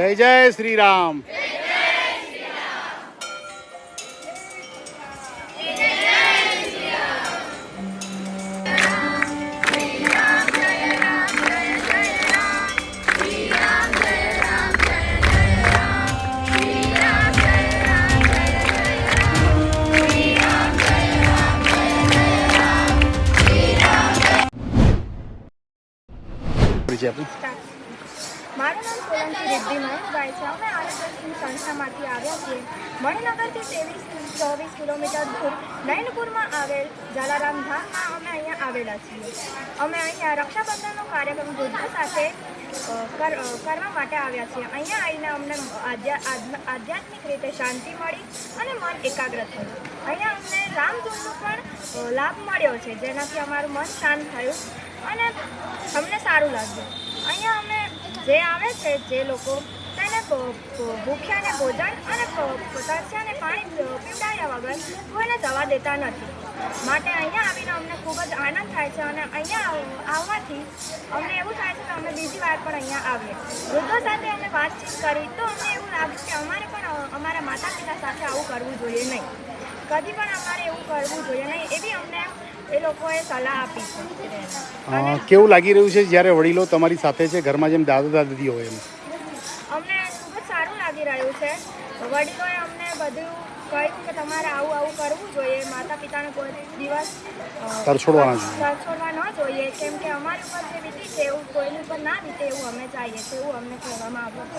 जय जय श्री राम। મારું નામ સોલંકી રિદ્ધિ મહેશભાઈ છે. અમે આરએસએસની સંસ્થામાંથી આવ્યા છીએ. મણિનગરથી 23-24 કિલોમીટર દૂર નૈનપુરમાં આવેલ જલારામ ધામમાં અમે અહીંયા આવેલા છીએ. અમે અહીંયા રક્ષાબંધનનો કાર્યક્રમ વૃદ્ધો સાથે કરવા માટે આવ્યા છીએ. અહીંયા આવીને અમને આધ્યાત્મિક રીતે શાંતિ મળી અને મન એકાગ્ર થયું. અહીંયા અમને રામધૂનનો પણ લાભ મળ્યો છે, જેનાથી અમારું મન શાંત થયું અને અમને સારું લાગ્યું. અહીંયા અમે જે આવે છે જે લોકો તેને ભૂખ્યાને ભોજન અને તરસ્યાને પાણી પીવડાવ્યા વગર કોઈને જવા દેતા નથી. માટે અહીંયા આવીને અમને ખૂબ જ આનંદ થાય છે અને અહીંયા આવવાથી અમને એવું થાય છે કે અમે બીજી વાર પણ અહીંયા આવીએ. વૃદ્ધો સાથે અમે વાતચીત કરી તો અમને એવું લાગ્યું કે અમારે પણ અમારા માતા પિતા સાથે આવું કરવું જોઈએ નહીં, કદી પણ અમારે એવું કરવું જોઈએ નહીં, એવી અમને એ લોકોએ સલાહ આપી છે. કેવું લાગી રહ્યું છે જ્યારે વડીલો તમારી સાથે છે ઘરમાં, જેમ દાદા દાદી હોય એમ? અમને ખૂબ જ સારું લાગી રહ્યું છે. વડીલોએ અમને બધું કહ્યું કે તમારે આવું કરવું જોઈએ, માતા પિતાને કોઈ દિવસ તરછોડવા ન જોઈએ, કેમ કે અમારી ઉપર જે વીતી છે એવું કોઈની ઉપર ના વીતે એવું અમે ચાહીએ છીએ, એવું અમને કહેવામાં આવ્યું.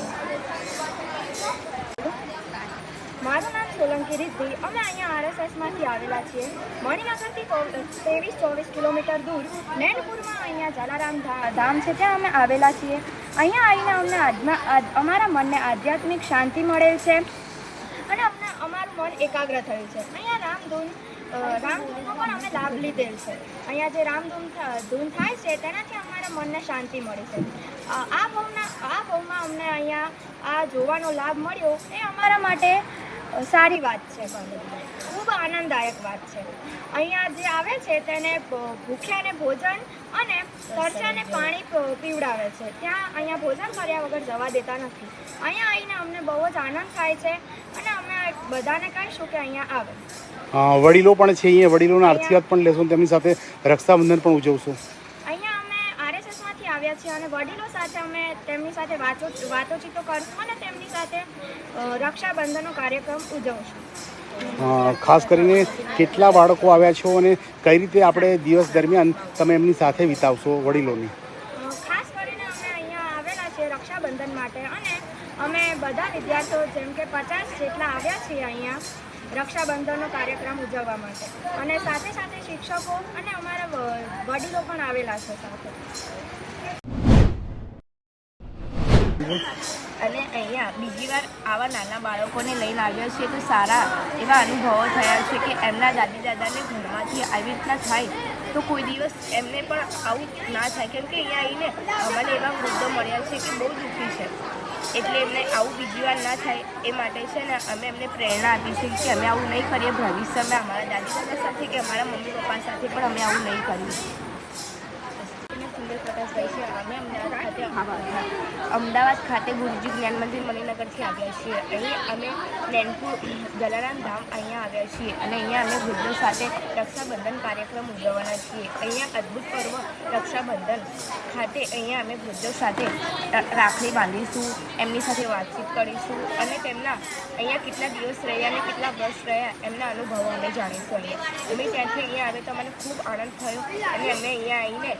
મારું નામ સોલંકી રિદ્ધિ. અમે અહીંયા આરએસએસમાંથી આવેલા છીએ. મણિનગરથી 23-24 કિલોમીટર દૂર નૈનપુરમાં અહીંયા જલારામ ધામ છે, ત્યાં અમે આવેલા છીએ. અહીંયા આવીને અમને અમારા મનને આધ્યાત્મિક શાંતિ મળેલ છે અને અમને અમારું મન એકાગ્ર થયું છે. અહીંયા રામધૂનનો પણ અમે લાભ લીધેલ છે. અહીંયા જે ધૂન થાય છે તેનાથી અમારા મનને શાંતિ મળે છે. આ ભાવમાં અમને અહીંયા આ જોવાનો લાભ મળ્યો એ અમારા માટે સારી વાત છે, પણ ખૂબ આનંદદાયક વાત છે. અહીંયા જે આવે છે તેને ભૂખ્યાને ભોજન અને તરસ્યાને પાણી પીવડાવે છે. ત્યાં અહીંયા ભોજન કર્યા વગર જવા દેતા નથી. અહીંયા આવીને અમને બહુ જ આનંદ થાય છે અને અમે બધાને કહીશું કે અહીંયા આવે. વડીલો પણ છે અહીંયા, વડીલોના આશીર્વાદ પણ લેશો, તેમની સાથે રક્ષાબંધન પણ ઉજવશો? અહીંયા અમે આરએસએસમાંથી આવ્યા છીએ અને વડીલો સાથે અમે તેમની સાથે વાતોચીતો કરશું અને તેમની સાથે રક્ષાબંધનનો કાર્યક્રમ ઉજવશું. ખાસ કરીને કેટલા બાળકો આવ્યા છો અને કઈ રીતે આપણે દિવસ દરમિયાન તમે એમની સાથે વિતાવશો વડીલોની? ખાસ કરીને અમે અહીંયા આવેલા છીએ રક્ષાબંધન માટે અને અમે બધા વિદ્યાર્થીઓ જેમ કે 50 જેટલા આવ્યા છીએ અહીંયા રક્ષાબંધનનો કાર્યક્રમ ઉજવવા માટે, અને સાથે સાથે શિક્ષકો અને અમારા વડીલો પણ આવેલા છે સાથે. અને અહીંયા બીજી વાર આવા નાના બાળકોને લઈને આવ્યા છીએ તો સારા એવા અનુભવો થયા છે કે એમના દાદી દાદાને ઘરમાંથી આવી રીતના થાય તો કોઈ દિવસ એમને પણ આવું ના થાય, કેમ કે અહીંયા આવીને અમને એવા વૃદ્ધો મળ્યા છે કે બહુ દુઃખી છે, એટલે એમને આવું બીજી વાર ના થાય એ માટે છે ને અમે એમને પ્રેરણા આપી છે કે અમે આવું નહીં કરીએ ભવિષ્યમાં અમારા દાદી દાદા સાથે કે અમારા મમ્મી પપ્પા સાથે પણ અમે આવું નહીં કરીએ. પ્રકાશભાઈ છે. અમે અમદાવાદ ખાતે ગુરુજી જ્ઞાન મંદિર મણિનગરથી આવ્યા છીએ. અહીં અમે નૈનપુર જલારામ ધામ અહીંયા આવ્યા છીએ અને અહીંયા અમે વૃદ્ધો સાથે રક્ષાબંધન કાર્યક્રમ ઉજવવાના છીએ. અહીંયા અદ્ભુત પર્વ રક્ષાબંધન ખાતે અહીંયા અમે વૃદ્ધો સાથે રાખડી બાંધીશું, એમની સાથે વાતચીત કરીશું અને તેમના અહીંયા કેટલા દિવસ રહ્યા અને કેટલા વર્ષ રહ્યા એમના અનુભવો અમે જાણીશું. અમે ત્યાંથી અહીંયા આવે તો મને ખૂબ આનંદ થયો અને અમે અહીંયા આવીને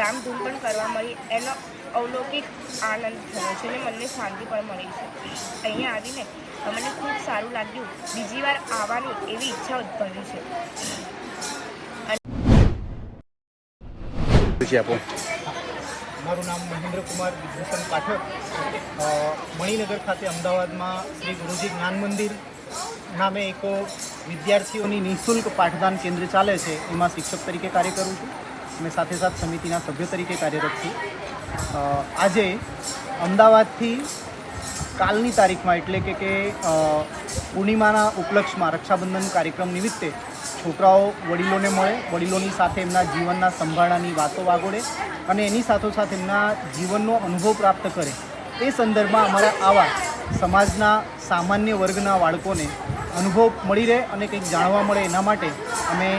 રામધૂન પણ કરવા મળી, એનો અવલૌકિક આનંદ થયો છે અને મને શાંતિ પણ મળી છે. અહીંયા આવીને મને ખૂબ સારું લાગ્યું, બીજી વાર આવવાની એવી ઈચ્છા ઉદ્ભવી છે. મારું નામ મહેન્દ્ર કુમાર ભૂષણ પાઠક. મણિનગર ખાતે અમદાવાદમાં શ્રી ગુરુજી જ્ઞાન મંદિર નામે એક વિદ્યાર્થીઓની નિઃશુલ્ક પાઠદાન કેન્દ્ર ચાલે છે, એમાં શિક્ષક તરીકે કાર્ય કરું છું અને સાથે સાથે સમિતિના સભ્ય તરીકે કાર્યરત છું. આજે અમદાવાદથી કાલની તારીખમાં એટલે કે પૂર્ણિમાના ઉપલક્ષમાં રક્ષાબંધન કાર્યક્રમ નિમિત્તે છોકરાઓ વડીલોને મળે, વડીલોની સાથે એમના જીવનના સંભાળવાની વાતો વાગોળે અને એની સાથોસાથ એમના જીવનનો અનુભવ પ્રાપ્ત કરે એ સંદર્ભમાં અમારા આવા સમાજના સામાન્ય વર્ગના બાળકોને અનુભવ મળી રહે અને કંઈક જાણવા મળે એના માટે અમે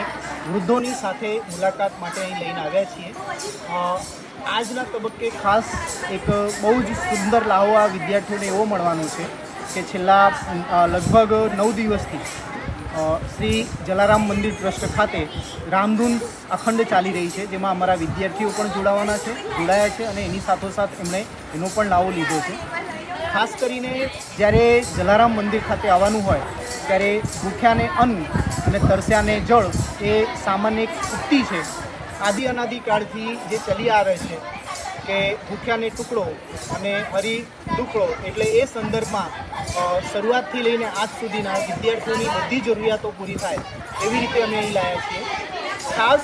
વૃદ્ધોની સાથે મુલાકાત માટે અહીં લઈને આવ્યા છીએ. આજના તબક્કે ખાસ એક બહુ જ સુંદર લાહો આ વિદ્યાર્થીઓને એવો મળવાનો છે કે છેલ્લા લગભગ 9 દિવસથી શ્રી જલારામ મંદિર ટ્રસ્ટ ખાતે રામધૂન અખંડ ચાલી રહી છે, જેમાં અમારા વિદ્યાર્થીઓ પણ જોડાયા છે અને એની સાથોસાથ એમણે એનો પણ લાવો લીધો છે. ખાસ કરીને જ્યારે જલારામ મંદિર ખાતે આવવાનું હોય ત્યારે ભૂખ્યાને અન્ન અને તરસ્યાને જળ એ સામાન્ય એક ઉક્તિ છે. આદિ અનાદિકાળથી જે ચલી આવે છે કે ભૂખ્યાને ટુકડો અને હરી દુકડો, એટલે એ સંદર્ભમાં શરૂઆતથી લઈને આજ સુધીના વિદ્યાર્થીઓની બધી જરૂરિયાતો પૂરી થાય એવી રીતે અમે અહીં લાવ્યા છીએ. ખાસ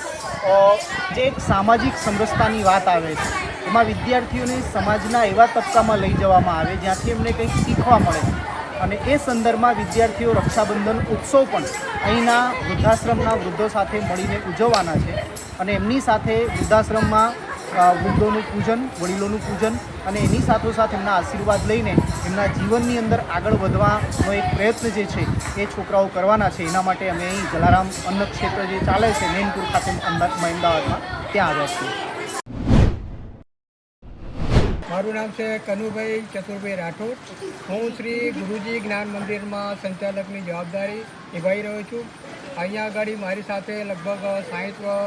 જે એક સામાજિક સમરસતાની વાત આવે છે એમાં વિદ્યાર્થીઓને સમાજના એવા તબક્કામાં લઈ જવામાં આવે જ્યાંથી એમને કંઈક શીખવા મળે અને એ સંદર્ભમાં વિદ્યાર્થીઓ રક્ષાબંધન ઉત્સવ પણ અહીંના વૃદ્ધાશ્રમના વૃદ્ધો સાથે મળીને ઉજવવાના છે અને એમની સાથે વૃદ્ધાશ્રમમાં વૃદ્ધોનું પૂજન, વડીલોનું પૂજન અને એની સાથોસાથ એમના આશીર્વાદ લઈને એમના જીવનની અંદર આગળ વધવાનો એક પ્રયત્ન જે છે એ છોકરાઓ કરવાના છે. એના માટે અમે અહીં જલારામ અન્ન ક્ષેત્ર જે ચાલે છે નૈનપુર ખાતે અમદાવાદમાં ત્યાં આવ્યા છીએ. મારું નામ છે કનુભાઈ ચતુરભાઈ રાઠોડ. હું શ્રી ગુરુજી જ્ઞાન મંદિરમાં સંચાલકની જવાબદારી નિભાવી રહ્યો છું. અહીંયા આગળ મારી સાથે લગભગ 60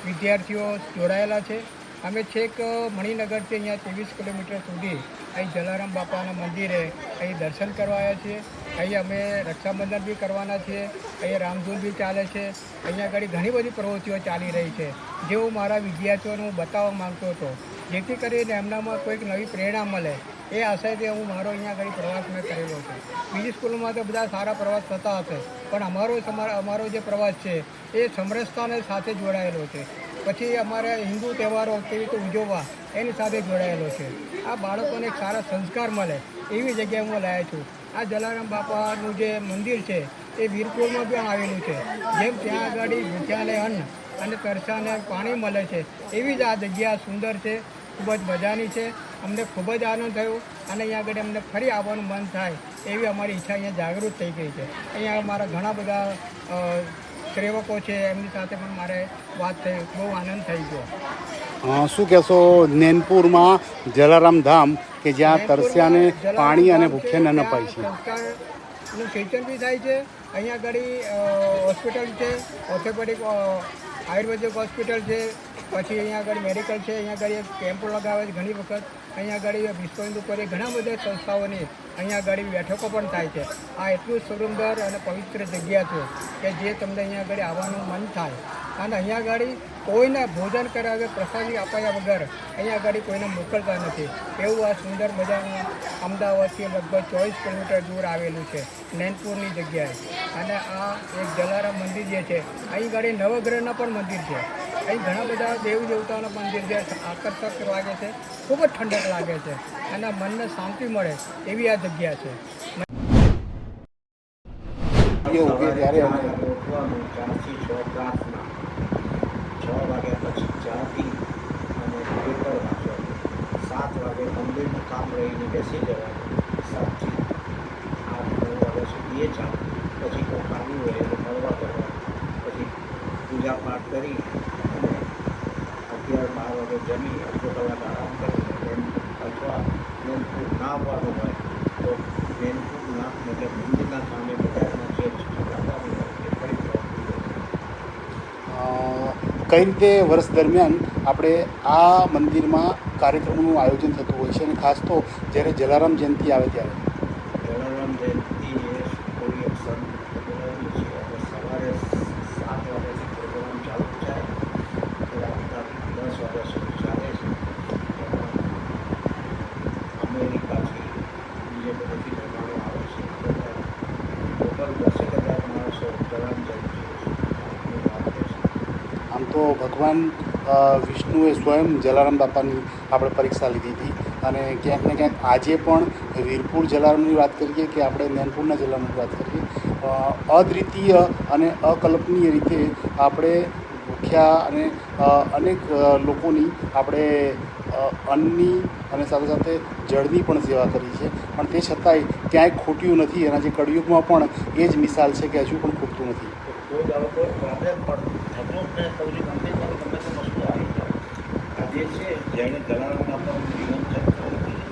વિદ્યાર્થીઓ જોડાયેલા છે. અમે છેક મણિનગરથી અહીંયા 23 કિલોમીટર સુધી અહીં જલારામ બાપાના મંદિરે અહીં દર્શન કરવા આવ્યા છીએ. અહીં અમે રક્ષાબંધન બી કરવાના છીએ. અહીં રામધૂન બી ચાલે છે. અહીંયા આગળ ઘણી બધી પ્રવૃત્તિઓ ચાલી રહી છે જે હું મારા વિદ્યાર્થીઓને હું બતાવવા માંગતો હતો, જેથી કરીને એમનામાં કોઈક નવી પ્રેરણા મળે એ આશયથી હું મારો અહીંયા આગળ પ્રવાસ મેં કરેલો છે. બીજી સ્કૂલોમાં તો બધા સારા પ્રવાસ થતા હશે, પણ અમારો જે પ્રવાસ છે એ સમરસતાને સાથે જોડાયેલો છે. પછી અમારે હિન્દુ તહેવારો કેવી રીતે ઉજવવા એની સાથે જોડાયેલો છે. આ બાળકોને એક સારા સંસ્કાર મળે એવી જગ્યાએ હું લાવ્યો છું. આ જલારામ બાપાનું જે મંદિર છે એ વીરપુરમાં પણ આવેલું છે. જેમ ત્યાં આગળ ભૂખ્યાને અન્ન અને તરસાને પાણી મળે છે એવી જ આ જગ્યા સુંદર છે, ખૂબ જ મજાની છે. અમને ખૂબ જ આનંદ થયો અને અહીંયા આગળ અમને ફરી આવવાનું મન થાય એવી અમારી ઈચ્છા અહીંયા જાગૃત થઈ ગઈ છે. અહીંયા અમારા ઘણા બધા સેવકો છે, એમની સાથે પણ મારે વાત થઈ, બહુ આનંદ થઈ ગયો. શું કહેશો નૈનપુરમાં જલારામ ધામ કે જ્યાં તરસ્યાને પાણી અને ભૂખ્યાને અન્ન અપાય છે? સંસ્કારનું સિંચન બી થાય છે. અહીંયા આગળ હોસ્પિટલ છે, ઓર્થોપેડિક આયુર્વેદિક હોસ્પિટલ છે, પછી અહીંયા આગળ મેડિકલ છે. અહીંયા આગળ કેમ્પો લગાવે છે ઘણી વખત. અહીંયા આગળ વિશ્વ હિન્દુ પર ઘણા બધા સંસ્થાઓની અહીંયા આગળ બેઠકો પણ થાય છે. આ એટલું સુંદર અને પવિત્ર જગ્યા છે કે જે તમને અહીંયા આગળ આવવાનું મન થાય. અને અહીંયા આગળ કોઈને ભોજન કરાવે, પ્રસાદી અપાયા વગર અહીંયા આગળ કોઈને મોકલતા નથી. એવું આ સુંદર મજાનું અમદાવાદથી લગભગ 24 કિલોમીટર દૂર આવેલું છે નૈનપુરની જગ્યાએ. અને આ એક જલારામ મંદિર જે છે, અહીં આગળ નવગ્રહના પણ મંદિર છે. અહીં ઘણા બધા દેવ દેવતાઓના મંદિર જે આકર્ષક લાગે છે, ખૂબ જ ઠંડક લાગે છે અને મનને શાંતિ મળે એવી આ જગ્યા છે. ઉઠવાનું 4 થી 6 પ્રાર્થના, 6 વાગ્યા પછી ચા પી અને પેપર વાંચવાનું, 7 વાગે મંદિરનું કામ રહીને બેસી જવાનું, 7 થી 8 9 વાગ્યા સુધી એ ચાલે. પછી કોઈ ખાવું હોય એટલે મળવા કરવાનું, પછી પૂજા પાઠ કરી અને 11-12 વાગે જમી અડધો કલાક આરામ કરી અથવા નૈનપુર ના આવવાનું હોય તો નૈનપુર ના મતલબ મંદિરના સામે બજારમાં જે કઈ રીતે વર્ષ દરમિયાન આપણે આ મંદિરમાં કાર્યક્રમોનું આયોજન થતું હોય છે અને ખાસ તો જ્યારે જલારામ જયંતિ આવે ત્યારે? જલારામ જયંતિ એ કોઈ એક સંત બોલાવેલું છે. હવે સવારે 7 વાગ્યાથી પ્રોગ્રામ ચાલુ થાય, રાતના 10 વાગ્યા સુધી ચાલે છે. અમેરિકાથી બીજે બધેથી મહેમાનો આવે છે. ટોટલ 10,000 માણસો જલારામ જયંતિ આમ તો ભગવાન વિષ્ણુએ સ્વયં જલારામ બાપાની આપણે પરીક્ષા લીધી હતી અને ક્યાંક ને ક્યાંક આજે પણ વીરપુર જલારામની વાત કરીએ કે આપણે નૈનપુરના જલારામની વાત કરીએ, અદ્વિતીય અને અકલ્પનીય રીતે આપણે ભૂખ્યા અને અનેક લોકોની આપણે અન્નની અને સાથે સાથે જળની પણ સેવા કરી છે, પણ તે છતાંય ક્યાંય ખૂટ્યું નથી. એના જે કળિયુગમાં પણ એ જ મિસાલ છે કે હજુ પણ ખૂટતું નથી. કોઈ દાડો કોઈ પ્રોબ્લેમ પણ થતો જ નહીં. કહું છું ગમે ત્યારે ગમે તે વસ્તુ આવી જાય. આ જે છે જેણે જલારામ બાપાનું જીવન ચરિત્ર લખ્યું છે.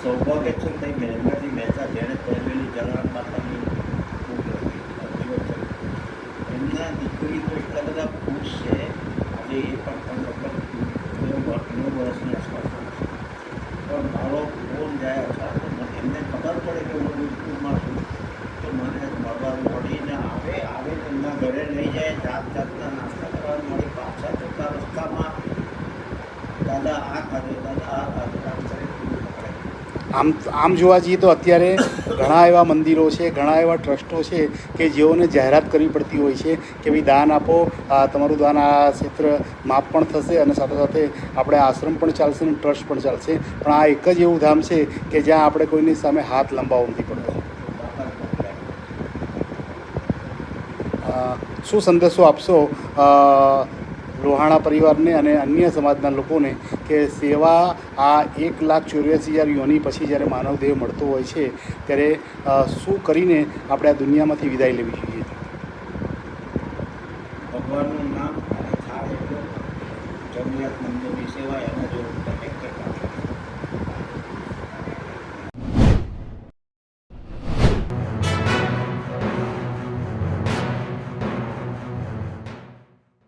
સૌભાગ્ય છે તે મહેમાજી મહેતા જેણે પહેરેલી જલારામ બાપાની એમના દીકરી તો એટલા બધા ખુશ છે. આજે એ પણ લગભગ 9 વર્ષની આસપાસ છે. પણ મારો ફોન જાય અથવા તો એમને ખબર પડે કે હું વીરપુરમાં છું તો મને મળવા મળીને આવે એમના ઘરે લઈ જાય, જાતના નાસ્તા કરવા મળી. પાછા જતા રસ્તામાં દાદા આ ખાધું, દાદા આ ખાધું, આમ કરી આમ જોવા જઈએ તો અત્યારે ઘણા એવા મંદિરો છે, ઘણા એવા ટ્રસ્ટો છે કે જેઓને જાહેરાત કરવી પડતી હોય છે કે ભાઈ દાન આપો, તમારું દાન આ ક્ષેત્ર માપ પણ થશે અને સાથે સાથે આપણે આશ્રમ પણ ચાલશે અને ટ્રસ્ટ પણ ચાલશે. પણ આ એક જ એવું ધામ છે કે જ્યાં આપણે કોઈની સામે હાથ લંબાવવો નથી પડતો. શું સંદેશો આપશો લોહાણા પરિવારને અને અન્ય સમાજના લોકોને કે સેવા આ 1,84,000 યોની પછી જ્યારે માનવદેહ મળતો હોય છે ત્યારે શું કરીને આપણે આ દુનિયામાંથી વિદાય લેવી જોઈએ? ભગવાનનું નામ અને થાય એટલો જરૂરિયાતમંદોની સેવા એના જો તમે કરતા